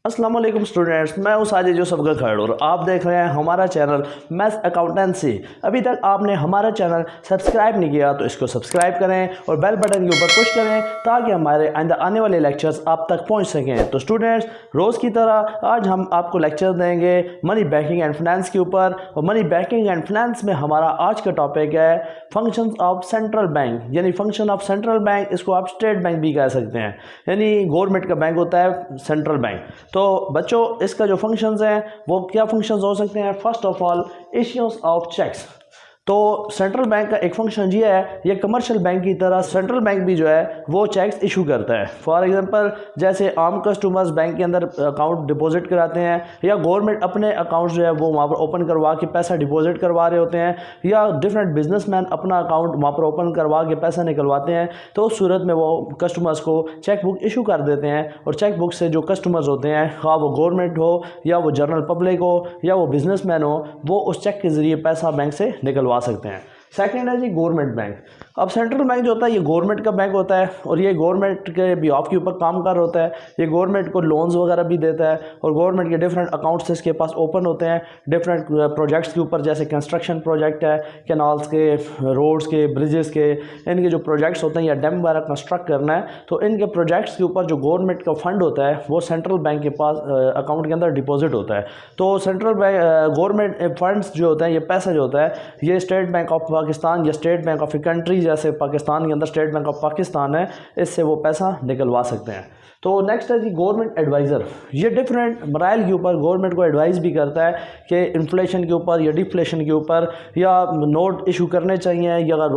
अस्सलाम वालेकुम स्टूडेंट्स, मैं हूं साजिद जो सबका खैर और आप देख रहे हैं हमारा चैनल मैथ्स अकाउंटेंसी। अभी तक आपने हमारा चैनल सब्सक्राइब नहीं किया तो इसको सब्सक्राइब करें और बेल बटन के ऊपर पुश करें ताकि हमारे आइंदा आने वाले लेक्चर्स आप तक पहुंच सकें। तो स्टूडेंट्स, रोज़ की तरह आज हम आपको लेक्चर देंगे मनी बैंकिंग एंड फाइनेंस के ऊपर। और मनी बैंकिंग एंड फाइनेंस में हमारा आज का टॉपिक है फंक्शंस ऑफ सेंट्रल बैंक, यानी फंक्शन ऑफ सेंट्रल बैंक। इसको आप स्टेट बैंक भी कह सकते हैं, यानी गवर्नमेंट का बैंक होता है सेंट्रल बैंक। तो बच्चों, इसका जो फंक्शंस हैं वो क्या फंक्शंस हो सकते हैं? First of all, issues of cheques. तो सेंट्रल बैंक का एक फंक्शन ये है, ये कमर्शियल बैंक की तरह सेंट्रल बैंक भी जो है वो चेक्स इशू करता है। फॉर एग्जांपल, जैसे आम कस्टमर्स बैंक के अंदर अकाउंट डिपॉजिट कराते हैं, या गवर्नमेंट अपने अकाउंट जो है वो वहाँ पर ओपन करवा के पैसा डिपॉजिट करवा रहे होते हैं, या डिफरेंट बिजनेसमैन अपना अकाउंट वहाँ पर ओपन करवा के पैसा निकलवाते हैं, तो उस सूरत में वो कस्टमर्स को चेक बुक इशू कर देते हैं। और चेक बुक से जो कस्टमर्स होते हैं, हाँ वो गवर्नमेंट हो या वो जनरल पब्लिक हो या वो बिजनेसमैन हो, वो उस चेक के ज़रिए पैसा बैंक से निकलवा सकते हैं। सेकंड है जी गवर्नमेंट बैंक। अब सेंट्रल बैंक जो होता है ये गवर्नमेंट का बैंक होता है और ये गवर्नमेंट के बिहाफ के ऊपर काम कर होता है। ये गवर्नमेंट को लोन्स वगैरह भी देता है और गवर्नमेंट के डिफरेंट अकाउंट्स इसके पास ओपन होते हैं डिफरेंट प्रोजेक्ट्स के ऊपर, जैसे कंस्ट्रक्शन प्रोजेक्ट है, कैनाल्स के, रोड्स के, ब्रिजेस के, इनके जो प्रोजेक्ट्स होते हैं या डैम वगैरह कंस्ट्रक्ट करना है, तो इनके प्रोजेक्ट्स के ऊपर जो गवर्नमेंट का फंड होता है वो सेंट्रल बैंक के पास अकाउंट के अंदर डिपॉजिट होता है। तो सेंट्रल बैंक गवर्नमेंट फंड्स जो होता है, ये पैसा जो होता है, ये स्टेट बैंक ऑफ पाकिस्तान या state bank of a country, जैसे पाकिस्तान के अंदर स्टेट बैंक ऑफ पाकिस्तान है, इससे वो पैसा निकलवा सकते हैं। तो नेक्स्ट है जी गवर्नमेंट एडवाइज़र। ये डिफरेंट मराइल के ऊपर गवर्नमेंट को एडवाइस भी करता है कि इन्फ्लेशन के ऊपर या डिफ्लेशन के ऊपर, या नोट इशू करने चाहिए या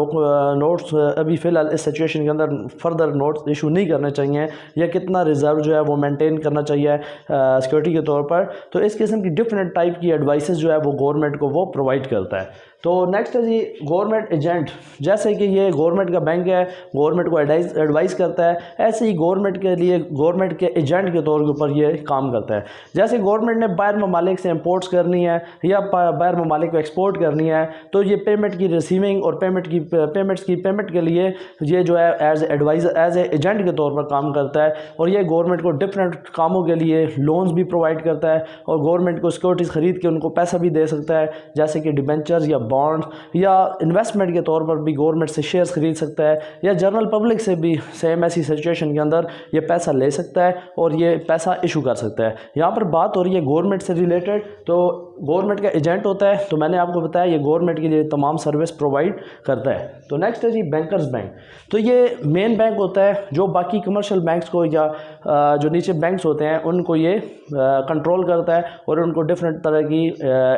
नोट्स अभी फ़िलहाल इस सिचुएशन के अंदर फर्दर नोट्स इशू नहीं करने चाहिए, या कितना रिज़र्व जो है वो मेंटेन करना चाहिए सिक्योरिटी के तौर पर। तो इस किस्म की डिफरेंट टाइप की एडवाइसेस जो है वो गवर्नमेंट को वो प्रोवाइड करता है। तो नेक्स्ट है जी गवर्नमेंट एजेंट। जैसे कि ये गवर्नमेंट का बैंक है, गवर्नमेंट को एडवाइस करता है, ऐसे ही गवर्नमेंट के लिए गवर्नमेंट के एजेंट के तौर के ऊपर ये काम करता है। जैसे गवर्नमेंट ने बाहर ममालिक से इंपोर्ट्स करनी है या बाहर ममालिक को एक्सपोर्ट करनी है, तो ये पेमेंट की रिसीविंग और पेमेंट के लिए ये जो है as adviser, as a agent के तौर पर काम करता है। और ये गवर्नमेंट को डिफरेंट कामों के लिए लोन्स भी प्रोवाइड करता है और गवर्नमेंट को सिक्योरिटीज़ ख़रीद के उनको पैसा भी दे सकता है, जैसे कि डिबेंचर्स या बॉन्ड्स, या इन्वेस्टमेंट के तौर पर भी गवर्नमेंट से शेयर्स खरीद सकता है, या जनरल पब्लिक से भी सेम ऐसी सिचुएशन के अंदर ये पैसा ले सकता है और ये पैसा इशू कर सकता है। यहाँ पर बात हो रही है गवर्नमेंट से रिलेटेड, तो गवर्नमेंट का एजेंट होता है, तो मैंने आपको बताया ये गवर्नमेंट के लिए तमाम सर्विस प्रोवाइड करता है। तो नेक्स्ट है जी बैंकर्स बैंक। तो ये मेन बैंक होता है जो बाकी कमर्शियल बैंक्स को या जो नीचे बैंक्स होते हैं उनको ये कंट्रोल करता है और उनको डिफरेंट तरह की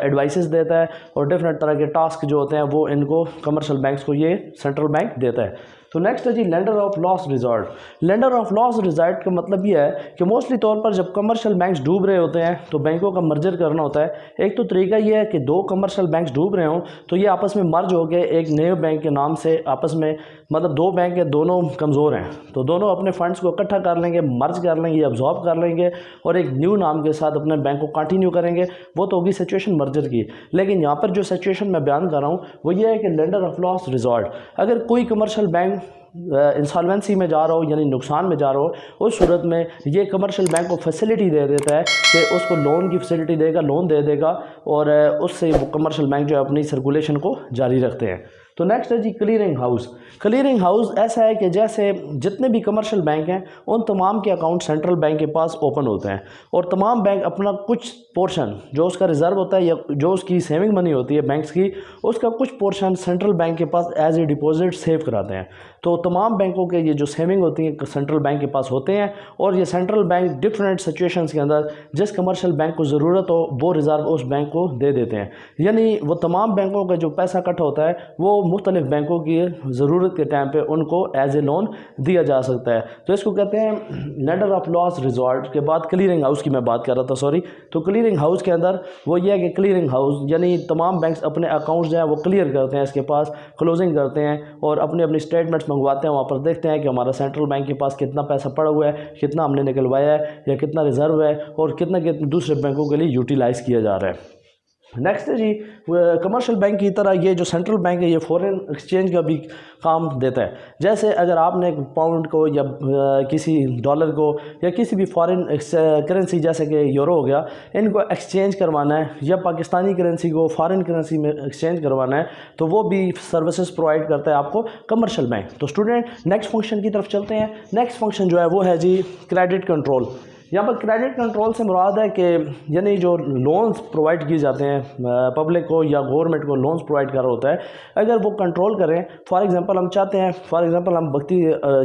एडवाइसेस देता है और डिफरेंट तरह के टास्क जो होते हैं वो इनको कमर्शियल बैंक्स को ये सेंट्रल बैंक देता है। तो नेक्स्ट है जी lender of last resort. Lender of last resort का मतलब ये है कि मोस्टली तौर पर जब कमर्शियल बैंक्स डूब रहे होते हैं तो बैंकों का मर्जर करना होता है। एक तो तरीका ये है कि दो कमर्शियल बैंक्स डूब रहे हों तो ये आपस में मर्ज हो गए एक नए बैंक के नाम से, आपस में मतलब दो बैंक के दोनों कमज़ोर हैं तो दोनों अपने फंड्स को इकट्ठा कर लेंगे, मर्ज कर लेंगे, अब्जॉर्ब कर लेंगे और एक न्यू नाम के साथ अपने बैंक को कंटिन्यू करेंगे। वो तो होगी सिचुएशन मर्जर की। लेकिन यहाँ पर जो सिचुएशन मैं बयान कर रहा हूँ वो ये है कि लेंडर ऑफ लास्ट रिजॉर्ट, अगर कोई कमर्शियल बैंक इंसॉल्वेंसी में जा रहा हो यानी नुकसान में जा रहा हो, उस सूरत में ये कमर्शियल बैंक को फैसिलिटी दे देता है कि उसको लोन की फैसिलिटी देगा, लोन दे देगा और उससे वो कमर्शियल बैंक जो है अपनी सर्कुलेशन को जारी रखते हैं। तो नेक्स्ट है जी क्लियरिंग हाउस। क्लियरिंग हाउस ऐसा है कि जैसे जितने भी कमर्शियल बैंक हैं उन तमाम के अकाउंट सेंट्रल बैंक के पास ओपन होते हैं और तमाम बैंक अपना कुछ पोर्शन जो उसका रिज़र्व होता है या जो उसकी सेविंग मनी होती है बैंक्स की, उसका कुछ पोर्शन सेंट्रल बैंक के पास एज ए डिपॉजिट सेव कराते हैं। तो तमाम बैंकों के ये जो सेविंग होती है सेंट्रल बैंक के पास होते हैं और ये सेंट्रल बैंक डिफरेंट सिचुएशंस के अंदर जिस कमर्शियल बैंक को ज़रूरत हो वो रिज़र्व उस बैंक को दे देते हैं। यानी वो तमाम बैंकों का जो पैसा इकट्ठा होता है वो मुख्तलिफ बैंकों की ज़रूरत के टाइम पे उनको एज ए लोन दिया जा सकता है। तो इसको कहते हैं लेंडर ऑफ लास्ट रिजॉर्ट। के बाद क्लियरिंग हाउस की मैं बात कर रहा था, सॉरी। तो क्लियरिंग हाउस के अंदर वो ये है कि क्लियरिंग हाउस यानी तमाम बैंक्स अपने अकाउंट्स जो है वो क्लियर करते हैं, इसके पास क्लोजिंग करते हैं और अपनी अपनी स्टेटमेंट्स मंगवाते हैं। वहाँ पर देखते हैं कि हमारा सेंट्रल बैंक के पास कितना पैसा पड़ा हुआ है, कितना हमने निकलवाया है या कितना रिजर्व है और कितना दूसरे बैंकों के लिए यूटिलाइज़ किया जा रहा है। नेक्स्ट है जी, कमर्शियल बैंक की तरह ये जो सेंट्रल बैंक है ये फॉरेन एक्सचेंज का भी काम देता है। जैसे अगर आपने पाउंड को या किसी डॉलर को या किसी भी फॉरेन करेंसी जैसे कि यूरो हो गया, इनको एक्सचेंज करवाना है या पाकिस्तानी करेंसी को फॉरेन करेंसी में एक्सचेंज करवाना है, तो वो भी सर्विसेज प्रोवाइड करता है आपको कमर्शियल बैंक। तो स्टूडेंट नेक्स्ट फंक्शन की तरफ चलते हैं। नेक्स्ट फंक्शन जो है वो है जी क्रेडिट कंट्रोल। यहाँ पर क्रेडिट कंट्रोल से मुराद है कि यानी जो लोन्स प्रोवाइड किए जाते हैं पब्लिक को या गवर्नमेंट को लोन्स प्रोवाइड कर रहा होता है, अगर वो कंट्रोल करें। फॉर एग्जांपल हम चाहते हैं, फॉर एग्जांपल हम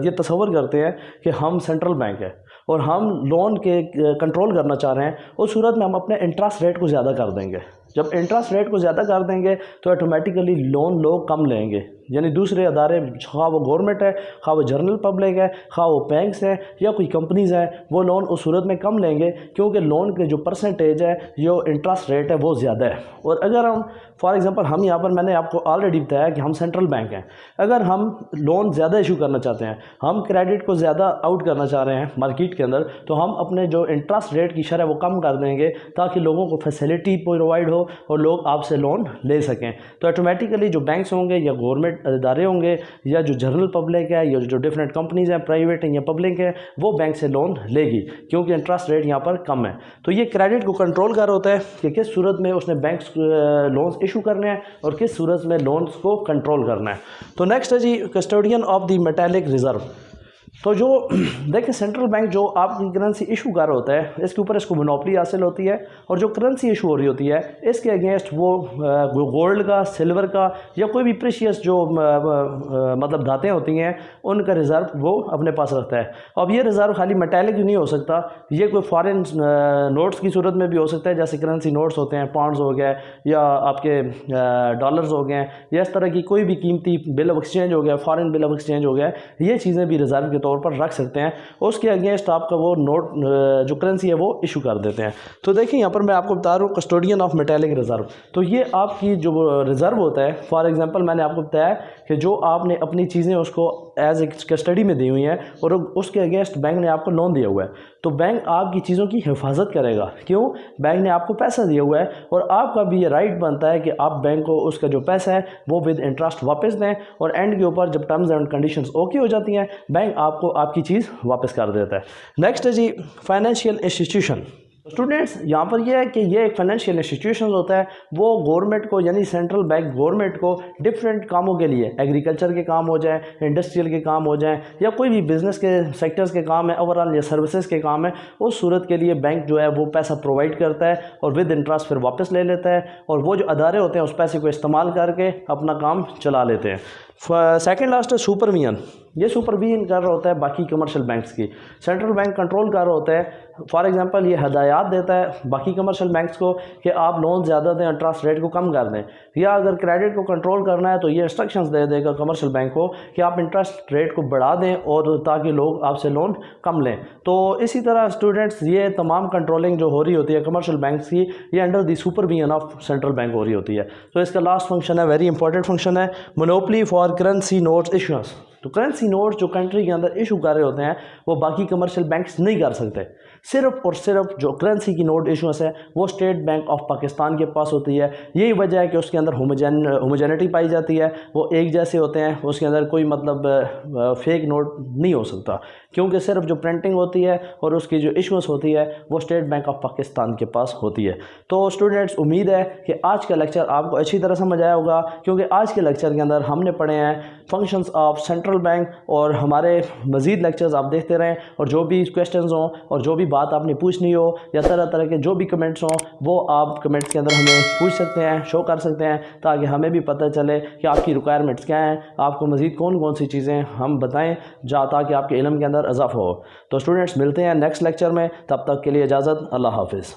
ये तसव्वुर करते हैं कि हम सेंट्रल बैंक है और हम लोन के कंट्रोल करना चाह रहे हैं, उस सूरत में हम अपने इंटरेस्ट रेट को ज़्यादा कर देंगे। जब इंटरेस्ट रेट को ज़्यादा कर देंगे तो ऑटोमेटिकली लोन लोग कम लेंगे, यानी दूसरे अदारे, खा वो गवर्नमेंट है, खा वो जनरल पब्लिक है, खा वो बैंक्स हैं या कोई कंपनीज़ हैं, वो लोन उस सूरत में कम लेंगे क्योंकि लोन के जो परसेंटेज है, जो इंटरेस्ट रेट है वो ज़्यादा है। और अगर हम फॉर एग्जांपल हम यहाँ पर मैंने आपको ऑलरेडी बताया कि हम सेंट्रल बैंक हैं, अगर हम लोन ज़्यादा इशू करना चाहते हैं, हम क्रेडिट को ज़्यादा आउट करना चाह रहे हैं मार्केट के अंदर, तो हम अपने जो इंटरेस्ट रेट की शरह वो कम कर देंगे ताकि लोगों को फैसिलिटी प्रोवाइड हो और लोग आपसे लोन ले सकें। तो ऑटोमेटिकली जो बैंक्स होंगे या गवर्नमेंट इदारे होंगे या जो जनरल पब्लिक है या जो डिफरेंट कंपनीज़ हैं, प्राइवेट हैं या पब्लिक है, वो बैंक से लोन लेगी क्योंकि इंटरेस्ट रेट यहाँ पर कम है। तो ये क्रेडिट को कंट्रोल कर होता है कि किस सूरत में उसने बैंक्स लोन्स इशू करने हैं और किस सूरत में लोन्स को कंट्रोल करना है। तो नेक्स्ट है जी custodian of the metallic reserve. तो जो देखिए सेंट्रल बैंक जो आपकी करेंसी इशू कर होता है, इसके ऊपर इसको मोनोपोली हासिल होती है और जो करेंसी इशू हो रही होती है इसके अगेंस्ट वो गोल्ड का, सिल्वर का या कोई भी प्रेशियस जो मतलब धातें होती हैं उनका रिज़र्व वो अपने पास रखता है। अब ये रिज़र्व खाली मेटालिक नहीं हो सकता, ये कोई फॉरेन नोट्स की सूरत में भी हो सकता है, जैसे करेंसी नोट्स होते हैं, पाउंड्स हो गए या आपके डॉलर्स हो गए या इस तरह की कोई भी कीमती बिल ऑफ एक्सचेंज हो गया, फॉरेन बिल ऑफ एक्सचेंज हो गया, ये चीज़ें भी रिज़र्व के तौर पर रख सकते हैं। उसके अगेंस्ट आपका वो नोट जो करेंसी है वो इशू कर देते हैं। तो देखिए यहाँ पर मैं आपको बता रहा हूँ कस्टोडियन ऑफ मेटालिक रिजर्व। तो ये आपकी जो रिज़र्व होता है, फॉर एग्जांपल मैंने आपको बताया कि जो आपने अपनी चीज़ें उसको एज ए कस्टडी में दी हुई हैं और उसके अगेंस्ट बैंक ने आपको लोन दिया हुआ है, तो बैंक आपकी चीज़ों की हिफाजत करेगा। क्यों? बैंक ने आपको पैसा दिया हुआ है और आपका भी ये राइट बनता है कि आप बैंक को उसका जो पैसा है वो विद इंटरेस्ट वापस दें और एंड के ऊपर जब टर्म्स एंड कंडीशंस ओके हो जाती हैं, बैंक आपको आपकी चीज़ वापस कर देता है। नेक्स्ट है जी फाइनेंशियल इंस्टीट्यूशन। स्टूडेंट्स यहाँ पर यह है कि ये एक फाइनेंशियल इंस्टीट्यूशन होता है, वो गवर्नमेंट को यानी सेंट्रल बैंक गवर्नमेंट को डिफरेंट कामों के लिए, एग्रीकल्चर के काम हो जाए, इंडस्ट्रियल के काम हो जाए या कोई भी बिज़नेस के सेक्टर्स के काम है, ओवरऑल या सर्विसेज के काम है, उस सूरत के लिए बैंक जो है वो पैसा प्रोवाइड करता है और विद इंटरेस्ट फिर वापस ले लेता है और वो जो अदारे होते हैं उस पैसे को इस्तेमाल करके अपना काम चला लेते हैं। सेकेंड लास्ट है सुपरविजन। ये सुपरविजन कर रहा होता है बाकी कमर्शियल बैंक्स की, सेंट्रल बैंक कंट्रोल कर रहा होता है। फॉर एग्जांपल ये हदायत देता है बाकी कमर्शियल बैंक्स को कि आप लोन ज़्यादा दें, इंटरेस्ट रेट को कम कर दें, या अगर क्रेडिट को कंट्रोल करना है तो ये इंस्ट्रक्शंस दे देगा कमर्शियल बैंक को कि आप इंटरेस्ट रेट को बढ़ा दें और ताकि लोग आपसे लोन कम लें। तो इसी तरह स्टूडेंट्स ये तमाम कंट्रोलिंग जो हो रही होती है कमर्शियल बैंक्स की, ये under the supervision of central bank हो रही होती है। तो इसका लास्ट फंक्शन है, वेरी इंपॉर्टेंट फंक्शन है, monopoly for currency notes issuance. तो करेंसी नोट्स जो कंट्री के अंदर इशू कर रहे होते हैं वो बाकी कमर्शियल बैंक्स नहीं कर सकते। सिर्फ और सिर्फ जो करेंसी की नोट इशूएंस है वो स्टेट बैंक ऑफ पाकिस्तान के पास होती है। यही वजह है कि उसके अंदर होमोजेनिटी पाई जाती है, वो एक जैसे होते हैं, उसके अंदर कोई मतलब फेक नोट नहीं हो सकता क्योंकि सिर्फ जो प्रिंटिंग होती है और उसकी जो इशूएंस होती है वो स्टेट बैंक ऑफ पाकिस्तान के पास होती है। तो स्टूडेंट्स उम्मीद है कि आज का लेक्चर आपको अच्छी तरह समझ आया होगा क्योंकि आज के लेक्चर के अंदर हमने पढ़े हैं फंक्शंस ऑफ सेंट्रल बैंक और हमारे मज़ीद लेक्चर्स आप देखते रहें और जो भी क्वेश्चंस हों और जो भी बात आपने पूछनी हो या तरह तरह के जो भी कमेंट्स हों वो आप कमेंट्स के अंदर हमें पूछ सकते हैं, शो कर सकते हैं ताकि हमें भी पता चले कि आपकी रिक्वायरमेंट्स क्या हैं, आपको मज़ीद कौन कौन सी चीज़ें हम बताएं ताकि आपके इल्म के अंदर इजाफा हो। तो स्टूडेंट्स मिलते हैं नेक्स्ट लेक्चर में, तब तक के लिए इजाज़त, अल्लाह हाफिज़।